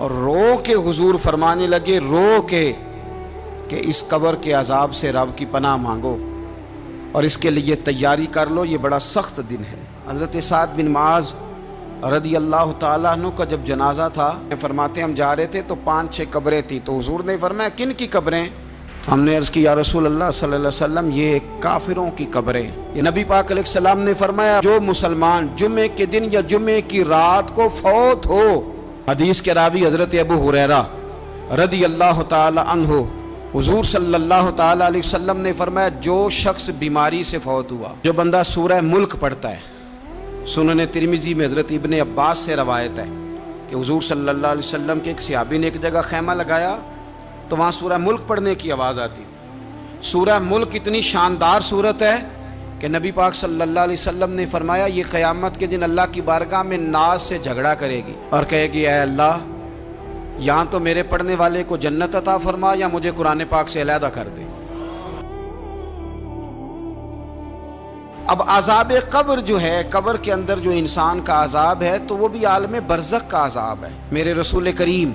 اور رو کے حضور فرمانے لگے، رو کے کہ اس قبر کے عذاب سے رب کی پناہ مانگو اور اس کے لیے تیاری کر لو، یہ بڑا سخت دن ہے۔ حضرت سعد بن معاذ رضی اللہ تعالیٰ عنہ کا جب جنازہ تھا، فرماتے ہم جا رہے تھے تو 5-6 قبریں تھیں، تو حضور نے فرمایا کن کی قبریں؟ ہم نے عرض کی یا رسول اللہ صلی اللہ علیہ وسلم یہ کافروں کی قبریں۔ یہ نبی پاک علیہ السلام نے فرمایا جو مسلمان جمعے کے دن یا جمعے کی رات کو فوت ہو، حدیث کے راوی حضرت ابو ہریرہ رضی اللہ تعالی عنہ، حضور صلی اللہ تعالی علیہ وسلم نے فرمایا جو شخص بیماری سے فوت ہوا، جو بندہ سورہ ملک پڑھتا ہے، سنن ترمذی میں حضرت ابن عباس سے روایت ہے کہ حضور صلی اللہ علیہ وسلم کے ایک صحابی نے ایک جگہ خیمہ لگایا تو وہاں سورہ ملک پڑھنے کی آواز آتی۔ سورہ ملک اتنی شاندار صورت ہے کہ نبی پاک صلی اللہ علیہ وسلم نے فرمایا یہ قیامت کے دن اللہ کی بارگاہ میں ناز سے جھگڑا کرے گی اور کہے گی اے اللہ یہاں تو میرے پڑھنے والے کو جنت عطا فرما یا مجھے قرآن پاک سے علیحدہ کر دے۔ اب عذاب قبر جو ہے، قبر کے اندر جو انسان کا عذاب ہے تو وہ بھی عالم برزخ کا عذاب ہے۔ میرے رسول کریم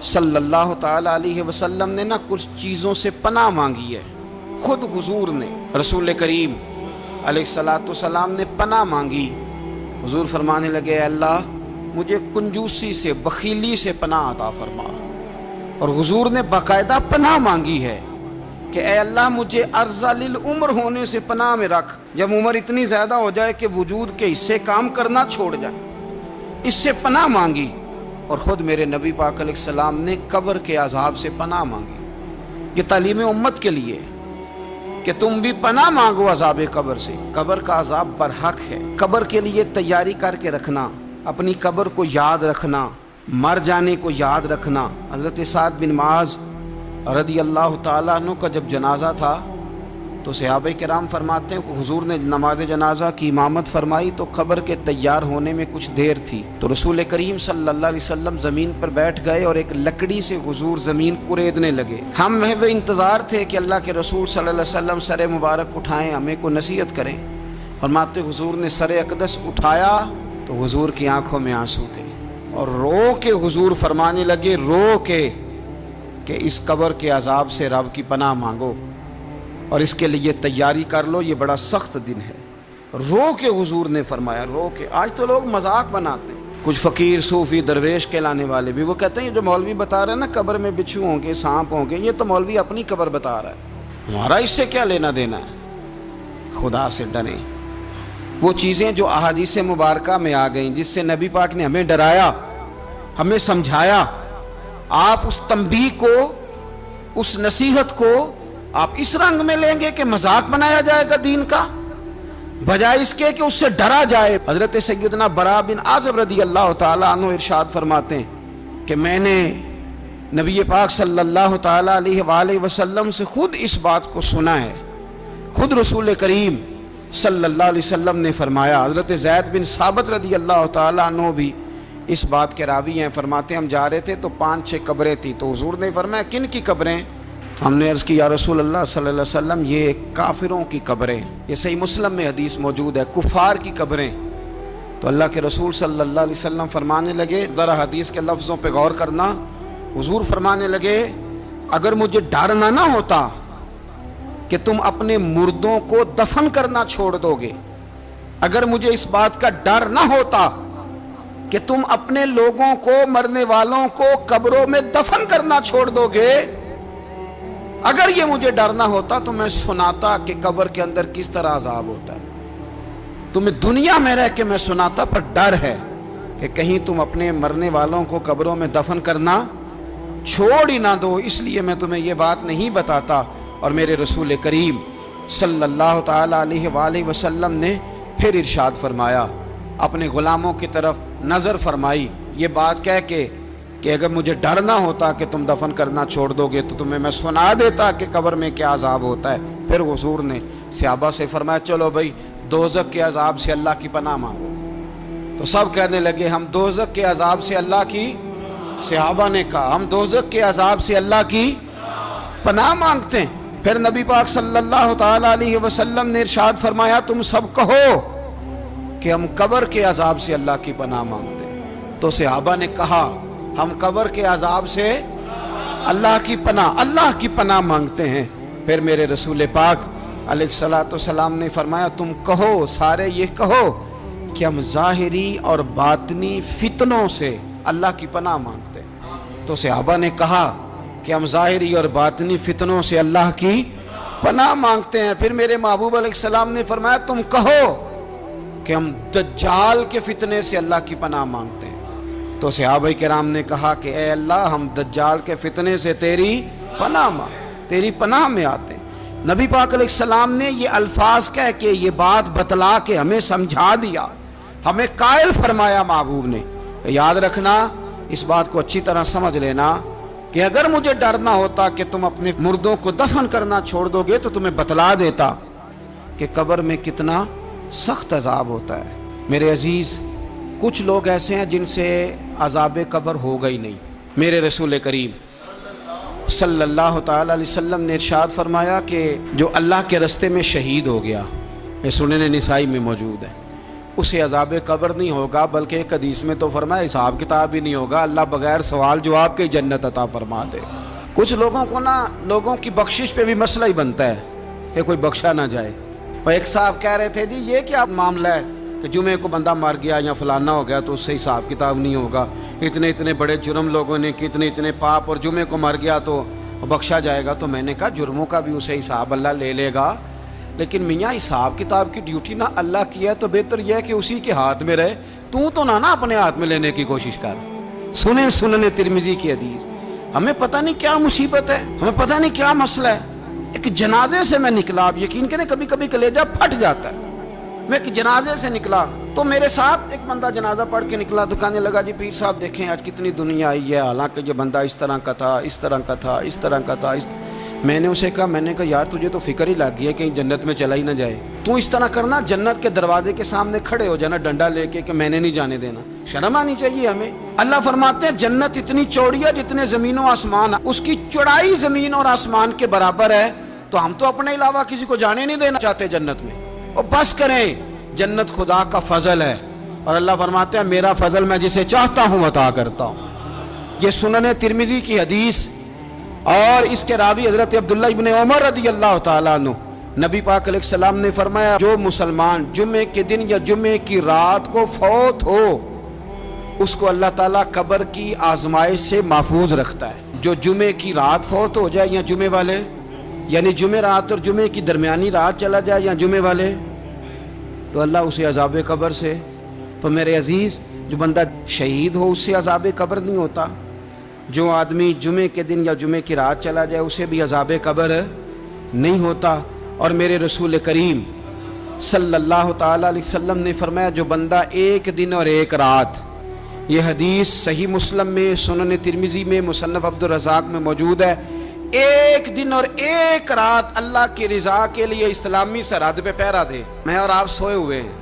صلی اللہ تعالی علیہ وسلم نے کچھ چیزوں سے پناہ مانگی ہے، خود حضور نے، رسول کریم علیہ السلام نے پناہ مانگی۔ حضور فرمانے لگے اے اللہ مجھے کنجوسی سے، بخیلی سے پناہ عطا فرما، اور حضور نے باقاعدہ پناہ مانگی ہے کہ اے اللہ مجھے ارذل العمر ہونے سے پناہ میں رکھ، جب عمر اتنی زیادہ ہو جائے کہ وجود کے حصے کام کرنا چھوڑ جائے، اس سے پناہ مانگی۔ اور خود میرے نبی پاک علیہ السلام نے قبر کے عذاب سے پناہ مانگی۔ یہ تعلیم امت کے لیے کہ تم بھی پناہ مانگو عذاب قبر سے۔ قبر کا عذاب برحق ہے، قبر کے لیے تیاری کر کے رکھنا، اپنی قبر کو یاد رکھنا، مر جانے کو یاد رکھنا۔ حضرت سعد بن معاذ رضی اللہ تعالیٰ عنہ کا جب جنازہ تھا تو صحابہ کرام فرماتے ہیں کہ حضور نے نماز جنازہ کی امامت فرمائی تو قبر کے تیار ہونے میں کچھ دیر تھی، تو رسول کریم صلی اللہ علیہ وسلم زمین پر بیٹھ گئے اور ایک لکڑی سے حضور زمین کریدنے لگے۔ ہم وہ انتظار تھے کہ اللہ کے رسول صلی اللہ علیہ وسلم سر مبارک اٹھائیں، ہمیں کو نصیحت کریں۔ فرماتے حضور نے سر اقدس اٹھایا تو حضور کی آنکھوں میں آنسو تھے، اور رو کے حضور فرمانے لگے، رو کے کہ اس قبر کے عذاب سے رب کی پناہ مانگو اور اس کے لیے تیاری کر لو، یہ بڑا سخت دن ہے۔ رو کے حضور نے فرمایا، رو کے۔ آج تو لوگ مذاق بناتے ہیں، کچھ فقیر صوفی درویش کہلانے والے بھی، وہ کہتے ہیں جو مولوی بتا رہے ہیں نا قبر میں بچھو ہوں گے، سانپ ہوں گے، یہ تو مولوی اپنی قبر بتا رہا ہے، ہمارا اس سے کیا لینا دینا ہے۔ خدا سے ڈریں۔ وہ چیزیں جو احادیث مبارکہ میں آ گئیں، جس سے نبی پاک نے ہمیں ڈرایا، ہمیں سمجھایا، آپ اس تنبیہ کو، اس نصیحت کو آپ اس رنگ میں لیں گے کہ مذاق بنایا جائے گا دین کا، بجائے اس کے کہ اس سے ڈرا جائے۔ حضرت سیدنا براء بن عازب رضی اللہ تعالیٰ عنہ ارشاد فرماتے ہیں کہ میں نے نبی پاک صلی اللہ تعالیٰ علیہ وآلہ وسلم سے خود اس بات کو سنا ہے، خود رسول کریم صلی اللہ علیہ وسلم نے فرمایا۔ حضرت زید بن ثابت رضی اللہ تعالیٰ عنہ بھی اس بات کے راوی ہیں، فرماتے ہم جا رہے تھے تو 5-6 قبریں تھیں، تو حضور نے فرمایا کن کی قبریں؟ ہم نے عرض کی یا رسول اللہ صلی اللہ علیہ وسلم یہ کافروں کی قبریں۔ یہ صحیح مسلم میں حدیث موجود ہے، کفار کی قبریں۔ تو اللہ کے رسول صلی اللہ علیہ وسلم فرمانے لگے، ذرا حدیث کے لفظوں پہ غور کرنا، حضور فرمانے لگے اگر مجھے ڈر نہ ہوتا کہ تم اپنے مردوں کو دفن کرنا چھوڑ دو گے، اگر مجھے اس بات کا ڈر نہ ہوتا کہ تم اپنے لوگوں کو، مرنے والوں کو قبروں میں دفن کرنا چھوڑ دو گے، اگر یہ مجھے ڈر نہ ہوتا تو میں سناتا کہ قبر کے اندر کس طرح عذاب ہوتا ہے، تمہیں دنیا میں رہ کے میں سناتا، پر ڈر ہے کہ کہیں تم اپنے مرنے والوں کو قبروں میں دفن کرنا چھوڑ ہی نہ دو، اس لیے میں تمہیں یہ بات نہیں بتاتا۔ اور میرے رسول کریم صلی اللہ تعالی علیہ وآلہ وسلم نے پھر ارشاد فرمایا، اپنے غلاموں کی طرف نظر فرمائی، یہ بات کہہ کے کہ اگر مجھے ڈر نہ ہوتا کہ تم دفن کرنا چھوڑ دو گے تو تمہیں میں سنا دیتا کہ قبر میں کیا عذاب ہوتا ہے۔ پھر حضور نے صحابہ سے فرمایا چلو بھائی دوزخ کے عذاب سے اللہ کی پناہ مانگو، تو سب کہنے لگے ہم دوزخ کے عذاب سے اللہ کی، صحابہ نے کہا ہم دوزخ کے عذاب سے اللہ کی پناہ مانگتے ہیں۔ پھر نبی پاک صلی اللہ تعالی علیہ وسلم نے ارشاد فرمایا تم سب کہو کہ ہم قبر کے عذاب سے اللہ کی پناہ مانگتے ہیں۔ تو صحابہ نے کہا ہم قبر کے عذاب سے اللہ کی پناہ مانگتے ہیں۔ پھر میرے رسول پاک علیہ الصلوۃ والسلام نے فرمایا تم کہو، سارے یہ کہو کہ ہم ظاہری اور باطنی فتنوں سے اللہ کی پناہ مانگتے ہیں۔ تو صحابہ نے کہا کہ ہم ظاہری اور باطنی فتنوں سے اللہ کی پناہ مانگتے ہیں۔ پھر میرے محبوب علیہ السلام نے فرمایا تم کہو کہ ہم دجال کے فتنے سے اللہ کی پناہ مانگتے ہیں۔ تو صحابہ کرام نے کہا کہ اے اللہ ہم دجال کے فتنے سے تیری پناہ میں آتے ہیں۔ نبی پاک علیہ السلام نے یہ الفاظ کہہ کے یہ بات بتلا کے ہمیں سمجھا دیا، ہمیں قائل فرمایا محبوب نے۔ یاد رکھنا، اس بات کو اچھی طرح سمجھ لینا کہ اگر مجھے ڈر نہ ہوتا کہ تم اپنے مردوں کو دفن کرنا چھوڑ دو گے تو تمہیں بتلا دیتا کہ قبر میں کتنا سخت عذاب ہوتا ہے۔ میرے عزیز، کچھ لوگ ایسے ہیں جن سے عذاب قبر ہوگا ہی نہیں۔ میرے رسول کریم صلی اللہ تعالی علیہ وسلم نے ارشاد فرمایا کہ جو اللہ کے رستے میں شہید ہو گیا، یہ سنن نسائی میں موجود ہے، اسے عذاب قبر نہیں ہوگا، بلکہ ایک حدیث میں تو فرمایا حساب کتاب ہی نہیں ہوگا، اللہ بغیر سوال جواب کے جنت عطا فرما دے۔ کچھ لوگوں کو لوگوں کی بخشش پہ بھی مسئلہ ہی بنتا ہے کہ کوئی بخشا نہ جائے۔ اور ایک صاحب کہہ رہے تھے جی یہ کیا معاملہ ہے کہ جمعے کو بندہ مر گیا یا فلانا ہو گیا تو اس سے حساب کتاب نہیں ہوگا، اتنے بڑے جرم لوگوں نے کی، اتنے پاپ، اور جمعے کو مر گیا تو بخشا جائے گا۔ تو میں نے کہا جرموں کا بھی اسے حساب اللہ لے لے گا، لیکن میاں حساب کتاب کی ڈیوٹی نہ اللہ کی ہے تو بہتر یہ ہے کہ اسی کے ہاتھ میں رہے، تو نہ اپنے ہاتھ میں لینے کی کوشش کر۔ سنن ترمذی کی حدیث۔ ہمیں پتہ نہیں کیا مصیبت ہے، ہمیں پتہ نہیں کیا مسئلہ ہے۔ ایک جنازے سے میں نکلا، آپ یقین کریں کبھی کبھی کلیجہ پھٹ جاتا ہے۔ میں ایک جنازے سے نکلا تو میرے ساتھ ایک بندہ جنازہ پڑھ کے نکلا تو کہنے لگا جی پیر صاحب دیکھیں آج کتنی دنیا آئی ہے، حالانکہ یہ بندہ اس طرح کا تھا، اس طرح کا تھا، اس طرح کا تھا۔ میں نے اسے کہا یار تجھے تو فکر ہی لگ گئی ہے کہیں جنت میں چلا ہی نہ جائے، تو اس طرح کرنا جنت کے دروازے کے سامنے کھڑے ہو جانا ڈنڈا لے کے کہ میں نے نہیں جانے دینا۔ شرم آنی چاہیے ہمیں۔ اللہ فرماتے ہیں جنت اتنی چوڑی ہے جتنے زمین و آسمان، اس کی چوڑائی زمین اور آسمان کے برابر ہے، تو ہم تو اپنے علاوہ کسی کو جانے نہیں دینا چاہتے جنت میں۔ اور بس کریں، جنت خدا کا فضل ہے، اور اللہ فرماتے ہیں میرا فضل میں جسے چاہتا ہوں عطا کرتا ہوں۔ یہ سنن ترمذی کی حدیث، اور اس کے راوی حضرت عبداللہ ابن عمر رضی اللہ تعالیٰ عنہ، نبی پاک علیہ السلام نے فرمایا جو مسلمان جمعے کے دن یا جمعے کی رات کو فوت ہو اس کو اللہ تعالیٰ قبر کی آزمائش سے محفوظ رکھتا ہے۔ جو جمعے کی رات فوت ہو جائے یا جمعے والے، یعنی جمعے رات اور جمعے کی درمیانی رات چلا جائے یا جمعے والے، تو اللہ اسے عذاب قبر سے، تو میرے عزیز جو بندہ شہید ہو اس سے عذاب قبر نہیں ہوتا، جو آدمی جمعے کے دن یا جمعے کی رات چلا جائے اسے بھی عذاب قبر نہیں ہوتا۔ اور میرے رسول کریم صلی اللہ تعالیٰ علیہ وسلم نے فرمایا جو بندہ ایک دن اور ایک رات، یہ حدیث صحیح مسلم میں، سنن ترمذی میں، مصنف عبدالرزاق میں موجود ہے، ایک دن اور ایک رات اللہ کی رضا کے لیے اسلامی سرحد پہ پہرا دے۔ میں اور آپ سوئے ہوئے ہیں،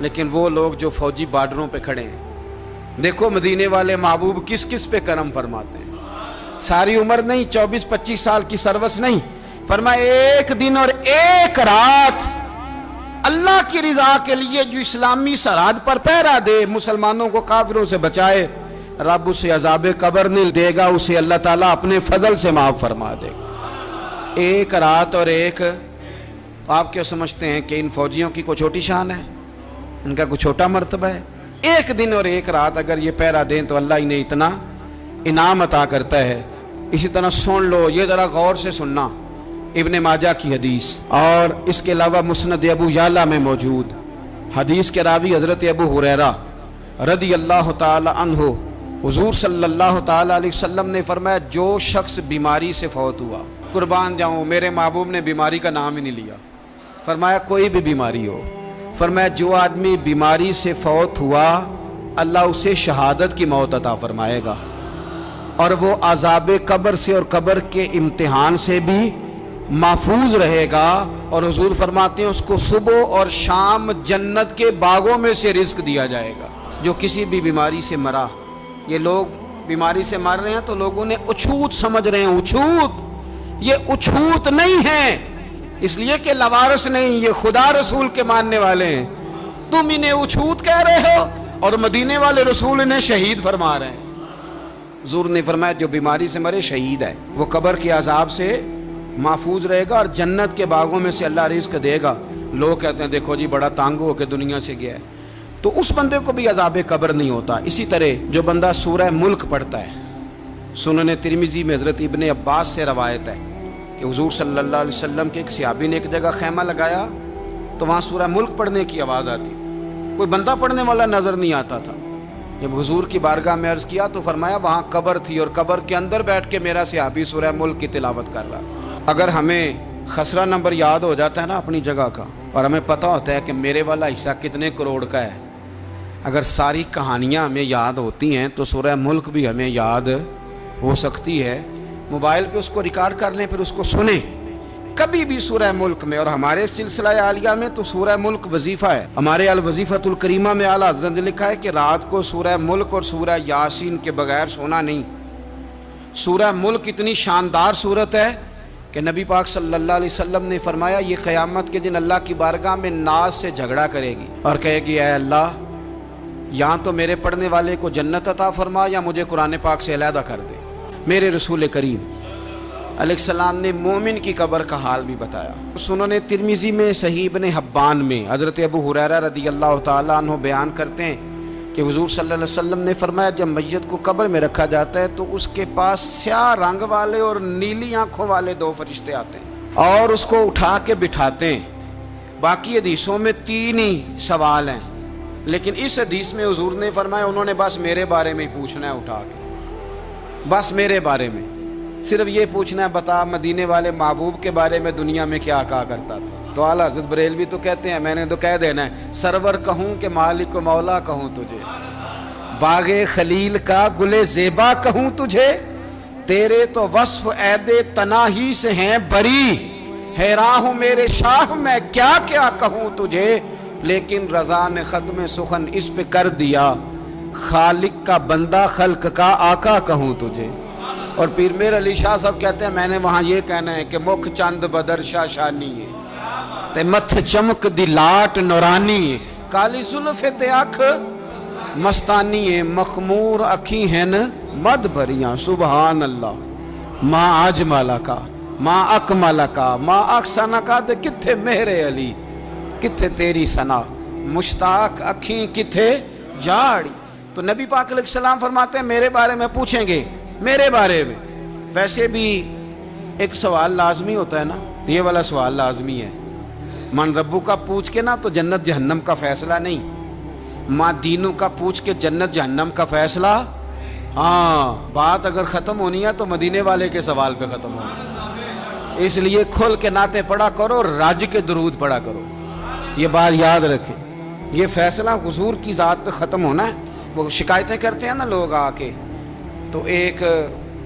لیکن وہ لوگ جو فوجی بارڈروں پہ کھڑے ہیں، دیکھو مدینے والے محبوب کس کس پہ کرم فرماتے ہیں۔ ساری عمر نہیں، 24-25 سال کی سروس نہیں، فرمایا ایک دن اور ایک رات اللہ کی رضا کے لیے جو اسلامی سرحد پر پہرا دے، مسلمانوں کو کافروں سے بچائے، رب اسے عذاب قبر نہیں دے گا، اسے اللہ تعالیٰ اپنے فضل سے معاف فرما دے گا۔ ایک رات اور ایک، آپ کیا سمجھتے ہیں کہ ان فوجیوں کی کوئی چھوٹی شان ہے، ان کا کوئی چھوٹا مرتبہ ہے؟ ایک دن اور ایک رات اگر یہ پہرا دیں تو اللہ انہیں اتنا انعام عطا کرتا ہے۔ اسی طرح سن لو، یہ ذرا غور سے سننا، ابن ماجہ کی حدیث، اور اس کے علاوہ مسند ابو یعلا میں موجود حدیث کے راوی حضرت ابو ہریرہ رضی اللہ تعالی عنہ، حضور صلی اللہ تعالی علیہ وسلم نے فرمایا جو شخص بیماری سے فوت ہوا، قربان جاؤں میرے محبوب نے بیماری کا نام ہی نہیں لیا، فرمایا کوئی بھی بیماری ہو، فرمایا جو آدمی بیماری سے فوت ہوا اللہ اسے شہادت کی موت عطا فرمائے گا، اور وہ عذاب قبر سے اور قبر کے امتحان سے بھی محفوظ رہے گا، اور حضور فرماتے ہیں اس کو صبح اور شام جنت کے باغوں میں سے رزق دیا جائے گا۔ جو کسی بھی بیماری سے مرا، یہ لوگ بیماری سے مر رہے ہیں تو لوگوں نے اچھوت سمجھ رہے ہیں، اچھوت، یہ اچھوت نہیں ہے، اس لیے کہ لوارث نہیں، یہ خدا رسول کے ماننے والے ہیں، تم انہیں اچھوت کہہ رہے ہو اور مدینے والے رسول انہیں شہید فرما رہے ہیں۔ حضور نے فرمایا جو بیماری سے مرے شہید ہے، وہ قبر کے عذاب سے محفوظ رہے گا اور جنت کے باغوں میں سے اللہ رزق دے گا۔ لوگ کہتے ہیں دیکھو جی بڑا تانگ ہو کے دنیا سے گیا ہے، تو اس بندے کو بھی عذاب قبر نہیں ہوتا۔ اسی طرح جو بندہ سورہ ملک پڑھتا ہے، سنن ترمذی میں حضرت ابن عباس سے روایت ہے کہ حضور صلی اللہ علیہ وسلم کے ایک صحابی نے ایک جگہ خیمہ لگایا تو وہاں سورہ ملک پڑھنے کی آواز آتی، کوئی بندہ پڑھنے والا نظر نہیں آتا تھا۔ جب حضور کی بارگاہ میں عرض کیا تو فرمایا وہاں قبر تھی اور قبر کے اندر بیٹھ کے میرا صحابی سورہ ملک کی تلاوت کر رہا۔ اگر ہمیں خسرہ نمبر یاد ہو جاتا ہے نا اپنی جگہ کا، اور ہمیں پتہ ہوتا ہے کہ میرے والا حصہ کتنے کروڑ کا ہے، اگر ساری کہانیاں ہمیں یاد ہوتی ہیں تو سورہ ملک بھی ہمیں یاد ہو سکتی ہے۔ موبائل پہ اس کو ریکارڈ کر لیں، پھر اس کو سنیں کبھی بھی سورہ ملک میں۔ اور ہمارے سلسلہ عالیہ میں تو سورہ ملک وظیفہ ہے۔ ہمارے الوظیفۃ الکریمہ میں اعلیٰ حضرت نے لکھا ہے کہ رات کو سورہ ملک اور سورہ یاسین کے بغیر سونا نہیں۔ سورہ ملک اتنی شاندار صورت ہے کہ نبی پاک صلی اللہ علیہ وسلم نے فرمایا یہ قیامت کے دن اللہ کی بارگاہ میں ناز سے جھگڑا کرے گی اور کہے گی اے اللہ یا تو میرے پڑھنے والے کو جنت عطا فرما یا مجھے قرآن پاک سے علیحدہ کر دے۔ میرے رسول کریم علیہ السلام نے مومن کی قبر کا حال بھی بتایا۔ سنن ترمذی میں صحیح ابن حبان میں حضرت ابو ہریرہ رضی اللہ تعالیٰ عنہ بیان کرتے ہیں کہ حضور صلی اللہ علیہ وسلم نے فرمایا جب میت کو قبر میں رکھا جاتا ہے تو اس کے پاس سیاہ رنگ والے اور نیلی آنکھوں والے دو فرشتے آتے ہیں اور اس کو اٹھا کے بٹھاتے ہیں۔ باقی حدیثوں میں 3 ہی سوال ہیں، لیکن اس حدیث میں حضور نے فرمایا انہوں نے بس میرے بارے میں ہی پوچھنا ہے، اٹھا کے بس میرے بارے میں صرف یہ پوچھنا ہے بتا مدینے والے محبوب کے بارے میں دنیا میں کیا کہا کرتا تھا۔ تو اعلیٰ حضرت بریلوی تو کہتے ہیں میں نے تو کہہ دینا ہے سرور کہوں کہ مالک و مولا کہوں تجھے، باغ خلیل کا گل زیبا کہوں تجھے، تیرے تو وصف عید تناہی سے ہیں بری، حیران ہوں میرے شاہ میں کیا کیا کہوں تجھے، لیکن رضا نے ختم سخن اس پہ کر دیا، خالق کا بندہ خلق کا آقا کہوں تجھے۔ اور پیر میر علی شاہ صاحب کہتے ہیں میں نے وہاں یہ کہنا ہے کہ مکھ چند بدر شاہ شانی ہے تے متھ چمک دی لاٹ نورانی ہے، کالی زلف تے اکھ مستانی ہے، مخمور اکھی ہیں مد بھریاں، سبحان اللہ ماں اجمل کا ماں اکمل کا ماں احسن کا، تے کتھے میرے علی کتھے تیری ثنا، مشتاق اکھیں کتھے جاڑی۔ تو نبی پاک علیہ السلام فرماتے ہیں میرے بارے میں پوچھیں گے، میرے بارے میں۔ ویسے بھی ایک سوال لازمی ہوتا ہے نا، یہ والا سوال لازمی ہے، من ربو کا پوچھ کے نا تو جنت جہنم کا فیصلہ نہیں، ماں دینوں کا پوچھ کے جنت جہنم کا فیصلہ۔ ہاں بات اگر ختم ہونی ہے تو مدینے والے کے سوال پہ ختم ہونی، اس لیے کھل کے نعتیں پڑھا کرو، راج کے درود پڑھا کرو، یہ بات یاد رکھیں، یہ فیصلہ حضور کی ذات پہ ختم ہونا ہے۔ وہ شکایتیں کرتے ہیں نا لوگ آ کے، تو ایک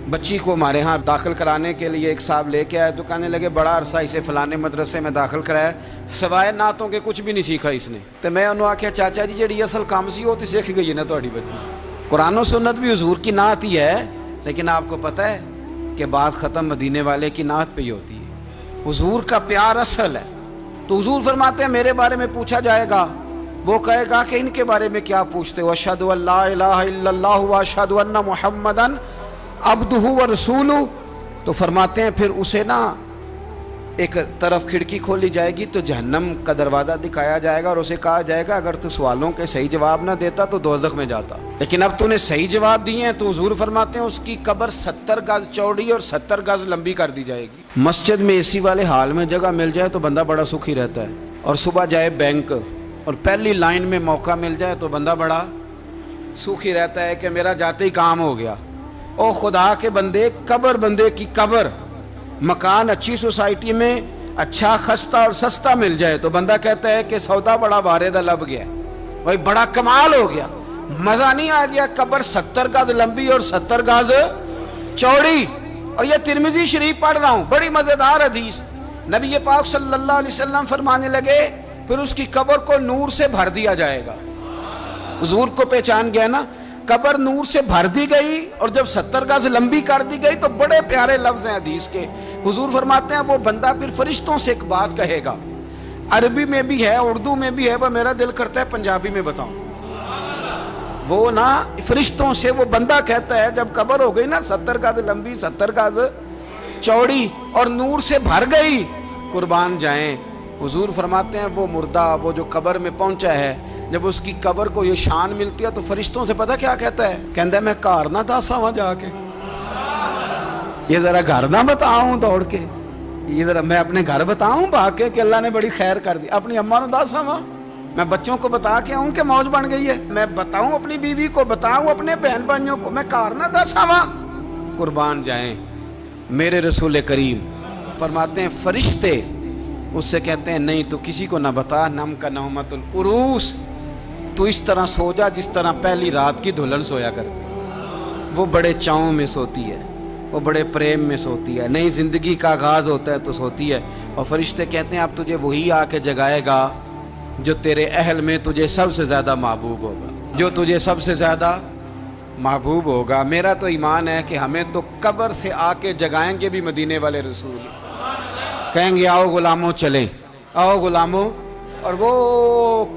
بچی کو ہمارے ہاں داخل کرانے کے لیے ایک صاحب لے کے آئے تو کہنے لگے بڑا عرصہ اسے فلانے مدرسے میں داخل کرایا، سوائے نعتوں کے کچھ بھی نہیں سیکھا اس نے۔ تو میں انہوں آکھیا چاچا جی جڑی اصل کام سی وہ تو سیکھ گئی نا تہاڈی بچی، قرآن و سنت بھی حضور کی نعت ہی ہے، لیکن آپ کو پتہ ہے کہ بات ختم مدینے والے کی نعت پہ ہی ہوتی ہے، حضور کا پیار اصل ہے۔ تو حضور فرماتے ہیں میرے بارے میں پوچھا جائے گا، وہ کہے گا کہ ان کے بارے میں کیا پوچھتے ہو، اشہد ان لا الہ الا اللہ واشہد ان محمدن عبدہ ورسولہ۔ تو فرماتے ہیں پھر اسے نا ایک طرف کھڑکی کھولی جائے گی تو جہنم کا دروازہ دکھایا جائے گا اور اسے کہا جائے گا اگر تو سوالوں کے صحیح جواب نہ دیتا تو دوزخ میں جاتا، لیکن اب تو نے صحیح جواب دیے ہیں۔ تو حضور فرماتے ہیں اس کی قبر 70 گز چوڑی اور 70 گز لمبی کر دی جائے گی۔ مسجد میں اے سی والے حال میں جگہ مل جائے تو بندہ بڑا سکھی رہتا ہے، اور صبح جائے بینک اور پہلی لائن میں موقع مل جائے تو بندہ بڑا سکھی رہتا ہے کہ میرا جاتے ہی کام ہو گیا۔ او خدا کے بندے، قبر بندے کی قبر، مکان اچھی سوسائٹی میں اچھا خستہ اور سستا مل جائے تو بندہ کہتا ہے کہ سودا بڑا بارے لب گیا، بھائی بڑا کمال ہو گیا، مزہ نہیں آ گیا۔ قبر 70 گز لمبی اور 70 گز چوڑی، اور یہ ترمذی شریف پڑھ رہا ہوں، بڑی مزیدار حدیث۔ نبی پاک صلی اللہ علیہ وسلم فرمانے لگے پھر اس کی قبر کو نور سے بھر دیا جائے گا۔ حضور کو پہچان گیا نا، قبر نور سے بھر دی گئی اور جب 70 گز لمبی کر دی گئی تو بڑے پیارے لفظ ہیں حدیث کے۔ حضور فرماتے ہیں وہ بندہ پھر فرشتوں سے ایک بات کہے گا، عربی میں بھی ہے، اردو میں بھی ہے، پر میرا دل کرتا ہے پنجابی میں بتاؤں۔ وہ نا فرشتوں سے وہ بندہ کہتا ہے جب قبر ہو گئی نا 70 گز لمبی 70 گز چوڑی اور نور سے بھر گئی، قربان جائیں، حضور فرماتے ہیں وہ مردہ وہ جو قبر میں پہنچا ہے، جب اس کی قبر کو یہ شان ملتی ہے تو فرشتوں سے پتہ کیا کہتا ہے؟ کہتا ہے میں گھر نہ دسا وہاں جا کے، یہ ذرا گھر نہ بتاؤں دوڑ کے، یہ ذرا میں اپنے گھر بتاؤں بھاگ کے کہ اللہ نے بڑی خیر کر دی، اپنی اماں نو دسا وہاں، میں بچوں کو بتا کے آؤں کہ موج بن گئی ہے، میں بتاؤں اپنی بیوی کو، بتاؤں اپنے بہن بھائیوں کو، میں گھر نہ دسا وہاں۔ قربان جائیں، میرے رسول کریم فرماتے ہیں فرشتے اس سے کہتے ہیں نہیں تو کسی کو نہ بتا، نم کا نومت العروس، تو اس طرح سو جا جس طرح پہلی رات کی دلہن سویا کرتی، وہ بڑے چاؤں میں سوتی ہے، وہ بڑے پریم میں سوتی ہے، نئی زندگی کا آغاز ہوتا ہے تو سوتی ہے، اور فرشتے کہتے ہیں اب تجھے وہی آ کے جگائے گا جو تیرے اہل میں تجھے سب سے زیادہ محبوب ہوگا، جو تجھے سب سے زیادہ محبوب ہوگا۔ میرا تو ایمان ہے کہ ہمیں تو قبر سے آ کے جگائیں گے بھی مدینے والے رسول، کہیں گے آؤ غلاموں چلیں، آؤ غلاموں۔ اور وہ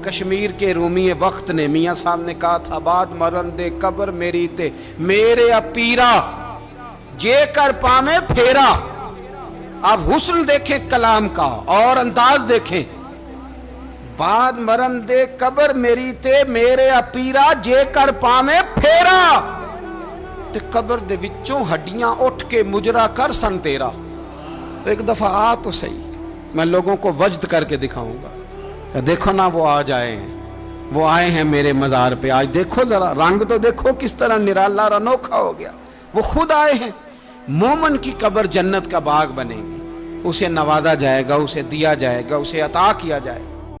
کشمیر کے رومی وقت نے میاں صاحب نے کہا تھا بعد مرن دے قبر میری تے میرے اپیرا جے کر پامے پھیرا۔ آپ حسن دیکھیں کلام کا اور انداز دیکھیں، بعد مرن دے قبر میری تے میرے اپیرا جے کر پامے پھیرا، تے قبر دے وچوں ہڈیاں اٹھ کے مجرا کر سن تیرا۔ ایک دفعہ آ تو صحیح، میں لوگوں کو وجد کر کے دکھاؤں گا کہ دیکھو نا وہ آج آئے ہیں، وہ آئے ہیں میرے مزار پہ، آج دیکھو ذرا رنگ تو دیکھو کس طرح نرالا اور انوکھا ہو گیا، وہ خود آئے ہیں۔ مومن کی قبر جنت کا باغ بنے گی، اسے نوازا جائے گا، اسے دیا جائے گا، اسے عطا کیا جائے گا۔